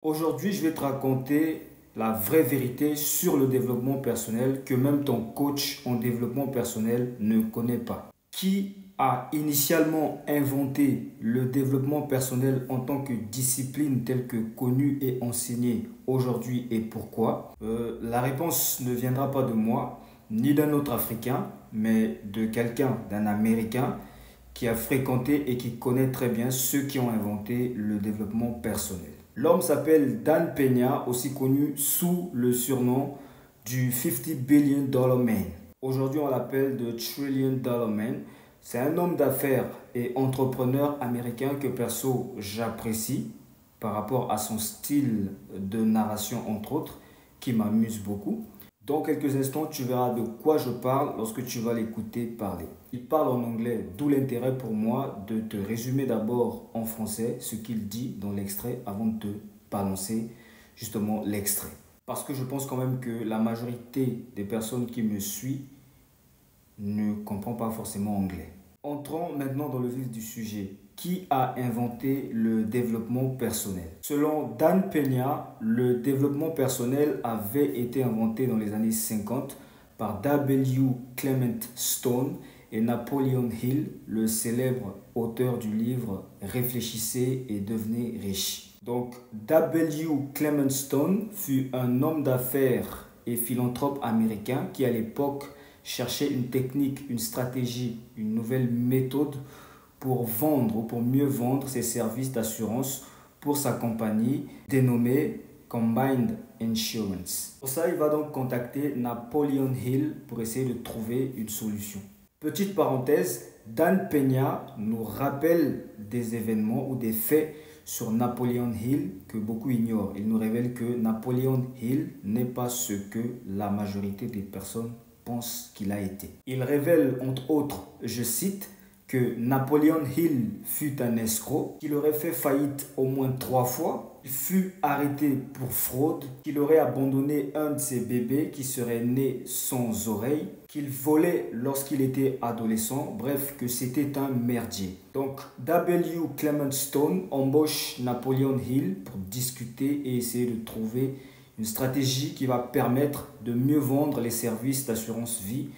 Aujourd'hui, je vais te raconter la vraie vérité sur le développement personnel que même ton coach en développement personnel ne connaît pas. Qui a initialement inventé le développement personnel en tant que discipline telle que connue et enseignée aujourd'hui et pourquoi? La réponse ne viendra pas de moi, ni d'un autre Africain, mais de quelqu'un, d'un Américain qui a fréquenté et qui connaît très bien ceux qui ont inventé le développement personnel. L'homme s'appelle Dan Peña, aussi connu sous le surnom du 50 Billion Dollar Man. Aujourd'hui, on l'appelle The Trillion Dollar Man. C'est un homme d'affaires et entrepreneur américain que perso j'apprécie par rapport à son style de narration entre autres, qui m'amuse beaucoup. Dans quelques instants, tu verras de quoi je parle lorsque tu vas l'écouter parler. Il parle en anglais, d'où l'intérêt pour moi de te résumer d'abord en français ce qu'il dit dans l'extrait avant de te balancer justement l'extrait. Parce que je pense quand même que la majorité des personnes qui me suivent ne comprend pas forcément anglais. Entrons maintenant dans le vif du sujet. Qui a inventé le développement personnel? Selon Dan Peña, le développement personnel avait été inventé dans les années 50 par W. Clement Stone et Napoleon Hill, le célèbre auteur du livre Réfléchissez et devenez riche. Donc W. Clement Stone fut un homme d'affaires et philanthrope américain qui à l'époque cherchait une technique, une stratégie, une nouvelle méthode pour vendre ou pour mieux vendre ses services d'assurance pour sa compagnie dénommée Combined Insurance. Pour ça, il va donc contacter Napoleon Hill pour essayer de trouver une solution. Petite parenthèse, Dan Peña nous rappelle des événements ou des faits sur Napoleon Hill que beaucoup ignorent. Il nous révèle que Napoleon Hill n'est pas ce que la majorité des personnes pensent qu'il a été. Il révèle entre autres, je cite, que Napoleon Hill fut un escroc, qu'il aurait fait faillite au moins 3 fois, il fut arrêté pour fraude, qu'il aurait abandonné un de ses bébés qui serait né sans oreille, qu'il volait lorsqu'il était adolescent, bref, que c'était un merdier. Donc, W. Clement Stone embauche Napoleon Hill pour discuter et essayer de trouver une stratégie qui va permettre de mieux vendre les services d'assurance vie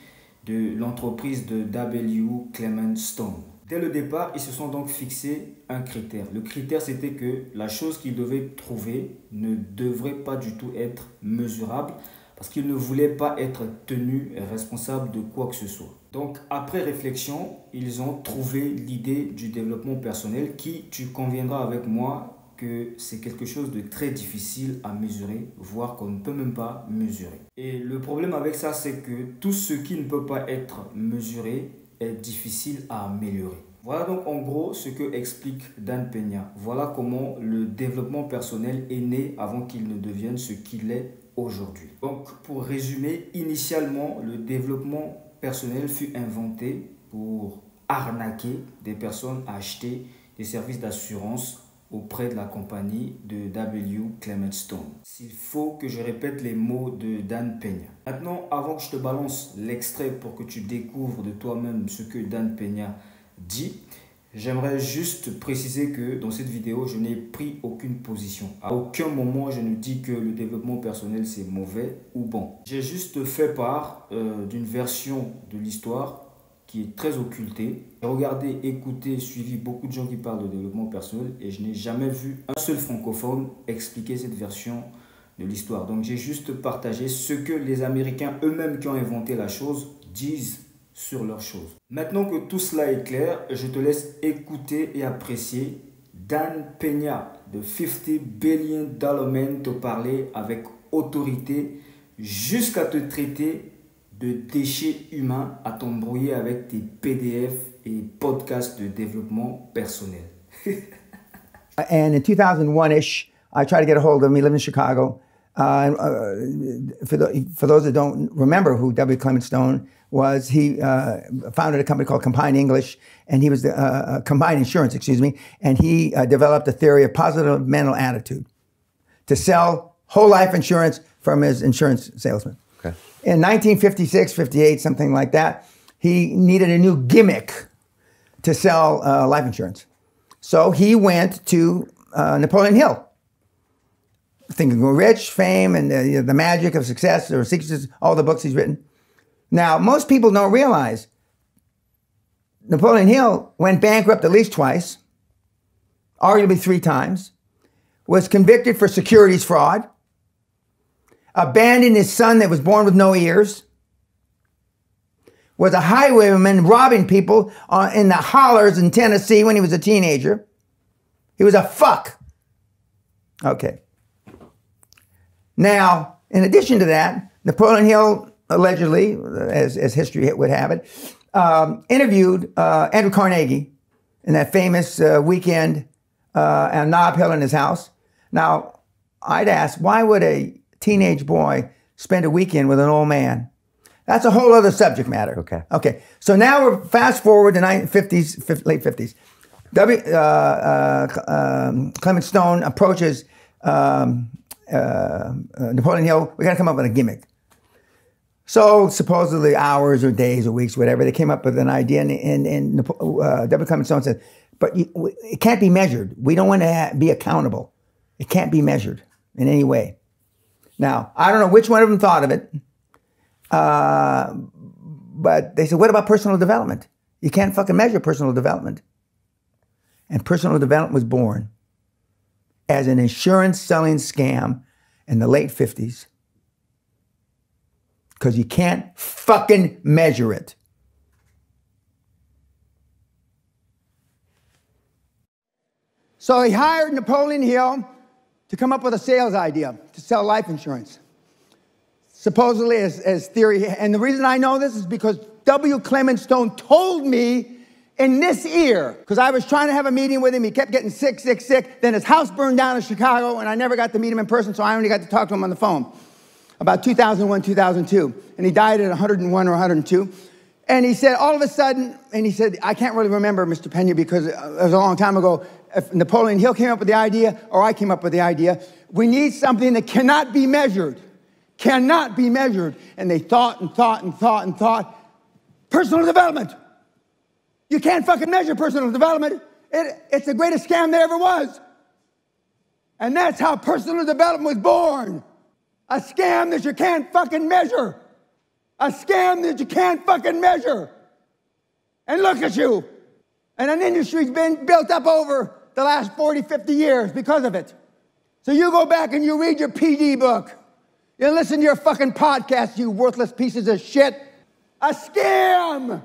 de l'entreprise de W. Clement Stone. Dès le départ, ils se sont donc fixé un critère. Le critère, c'était que la chose qu'ils devaient trouver ne devrait pas du tout être mesurable parce qu'ils ne voulaient pas être tenus responsables de quoi que ce soit. Donc, après réflexion, ils ont trouvé l'idée du développement personnel qui, tu conviendras avec moi, que c'est quelque chose de très difficile à mesurer, voire qu'on ne peut même pas mesurer. Et le problème avec ça, c'est que tout ce qui ne peut pas être mesuré est difficile à améliorer. Voilà donc en gros ce que explique Dan Peña. Voilà comment le développement personnel est né avant qu'il ne devienne ce qu'il est aujourd'hui. Donc pour résumer, initialement, le développement personnel fut inventé pour arnaquer des personnes à acheter des services d'assurance auprès de la compagnie de W. Clement Stone. S'il faut que je répète les mots de Dan Peña. Maintenant, avant que je te balance l'extrait pour que tu découvres de toi-même ce que Dan Peña dit, j'aimerais juste préciser que dans cette vidéo, je n'ai pris aucune position. À aucun moment, je ne dis que le développement personnel, c'est mauvais ou bon. J'ai juste fait part d'une version de l'histoire qui est très occulté. J'ai regardé, écouté, suivi beaucoup de gens qui parlent de développement personnel et je n'ai jamais vu un seul francophone expliquer cette version de l'histoire. Donc j'ai juste partagé ce que les Américains eux-mêmes qui ont inventé la chose disent sur leur chose. Maintenant que tout cela est clair, je te laisse écouter et apprécier Dan Peña de 50 Billion Dollar Man te parler avec autorité jusqu'à te traiter de déchets humains à t'embrouiller avec tes PDF et podcasts de développement personnel. And in 2001-ish, I tried to get a hold of him. He lived in Chicago. For those that don't remember who W. Clement Stone was, he founded a company called Combined English, and he was Combined Insurance, excuse me, and he developed a theory of positive mental attitude to sell whole life insurance from his insurance salesman. Okay. In 1956, 58, something like that, he needed a new gimmick to sell life insurance. So he went to Napoleon Hill Think and Grow Rich, Fame, and the Magic of Success, or Secrets, all the books he's written. Now, most people don't realize Napoleon Hill went bankrupt at least twice, arguably 3 times, was convicted for securities fraud, abandoned his son that was born with no ears, was a highwayman robbing people in the hollers in Tennessee when he was a teenager. He was a fuck. Okay. Now, in addition to that, Napoleon Hill allegedly, as history would have it, interviewed Andrew Carnegie in that famous weekend on Nob Hill in his house. Now, I'd ask, why would a teenage boy spend a weekend with an old man? That's a whole other subject matter. Okay. Okay. So now we're fast forward to late 50s. Clement Stone approaches Napoleon Hill. We got to come up with a gimmick. So supposedly hours or days or weeks, whatever, they came up with an idea, and W. Clement Stone said, but it can't be measured. We don't want to be accountable. It can't be measured in any way. Now, I don't know which one of them thought of it, but they said, what about personal development? You can't fucking measure personal development. And personal development was born as an insurance selling scam in the late 50s. Because you can't fucking measure it. So he hired Napoleon Hill to come up with a sales idea to sell life insurance. Supposedly as theory. And the reason I know this is because W. Clement Stone told me in this ear, because I was trying to have a meeting with him. He kept getting sick. Then his house burned down in Chicago, and I never got to meet him in person, so I only got to talk to him on the phone. About 2001, 2002. And he died at 101 or 102. And he said, all of a sudden, and he said, I can't really remember, Mr. Pena, because it was a long time ago, if Napoleon Hill came up with the idea, or I came up with the idea, we need something that cannot be measured. Cannot be measured. And they thought and thought and thought and thought. Personal development. You can't fucking measure personal development. It's the greatest scam there ever was. And that's how personal development was born. A scam that you can't fucking measure. A scam that you can't fucking measure. And look at you. And an industry's been built up over the last 40, 50 years because of it. So you go back and you read your PD book. You listen to your fucking podcast, you worthless pieces of shit. A scam.